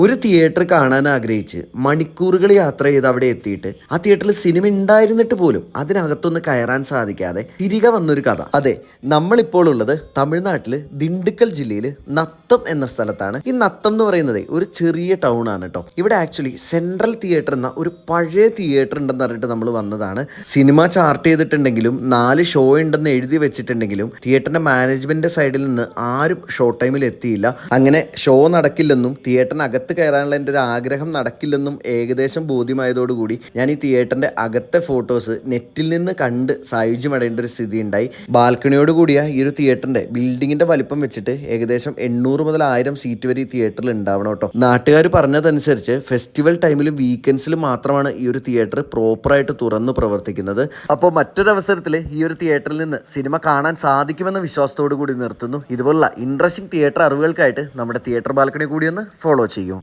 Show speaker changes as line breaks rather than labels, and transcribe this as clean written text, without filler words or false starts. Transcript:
ഒരു തിയേറ്റർ കാണാൻ ആഗ്രഹിച്ച് മണിക്കൂറുകൾ യാത്ര ചെയ്ത് അവിടെ എത്തിയിട്ട് ആ തിയേറ്ററിൽ സിനിമ ഉണ്ടായിരുന്നിട്ട് പോലും അതിനകത്തൊന്ന് കയറാൻ സാധിക്കാതെ തിരികെ വന്നൊരു കഥ. അതെ, നമ്മളിപ്പോൾ ഉള്ളത് തമിഴ്നാട്ടിൽ ദിണ്ടുക്കൽ ജില്ലയിൽ നത്തം എന്ന സ്ഥലത്താണ്. ഈ നത്തം എന്ന് പറയുന്നത് ഒരു ചെറിയ ടൗൺ ആണ് കേട്ടോ. ഇവിടെ ആക്ച്വലി സെൻട്രൽ തിയേറ്റർ എന്ന ഒരു പഴയ തിയേറ്റർ ഉണ്ടെന്ന് പറഞ്ഞിട്ട് നമ്മൾ വന്നതാണ്. സിനിമ ചാർട്ട് ചെയ്തിട്ടുണ്ടെങ്കിലും 4 ഷോ ഉണ്ടെന്ന് എഴുതി വെച്ചിട്ടുണ്ടെങ്കിലും തിയേറ്ററിന്റെ മാനേജ്മെന്റ് സൈഡിൽ നിന്ന് ആരും ഷോ ടൈമിൽ എത്തിയില്ല. അങ്ങനെ ഷോ നടക്കില്ലെന്നും തിയേറ്ററിനകത്ത് കയറാനുള്ള എൻ്റെ ഒരു ആഗ്രഹം നടക്കില്ലെന്നും ഏകദേശം ബോധ്യമായതോടുകൂടി ഞാൻ ഈ തിയേറ്ററിന്റെ അകത്തെ ഫോട്ടോസ് നെറ്റിൽ നിന്ന് കണ്ട് സായുജ്യമടേണ്ട ഒരു സ്ഥിതി ഉണ്ടായി. ബാൽക്കണിയോട് കൂടിയ ഈ ഒരു തിയേറ്ററിന്റെ ബിൽഡിങ്ങിന്റെ വലിപ്പം വെച്ചിട്ട് ഏകദേശം 800 മുതൽ 1000 സീറ്റ് വരെ ഈ തിയേറ്ററിൽ ഉണ്ടാവണം കേട്ടോ. നാട്ടുകാർ പറഞ്ഞതനുസരിച്ച് ഫെസ്റ്റിവൽ ടൈമിലും വീക്കെൻഡ്സിലും മാത്രമാണ് ഈ ഒരു തിയേറ്റർ പ്രോപ്പറായിട്ട് തുറന്നു പ്രവർത്തിക്കുന്നത്. അപ്പോൾ മറ്റൊരവസരത്തിൽ ഈ ഒരു തിയേറ്ററിൽ നിന്ന് സിനിമ കാണാൻ സാധിക്കുമെന്ന വിശ്വാസത്തോടു കൂടി നിർത്തുന്നു. ഇതുപോലുള്ള ഇൻട്രസ്റ്റിംഗ് തിയേറ്റർ അറിവുകൾക്കായിട്ട് നമ്മുടെ തിയേറ്റർ ബാൽക്കണി കൂടി ഒന്ന് ഫോളോ ചെയ്യും.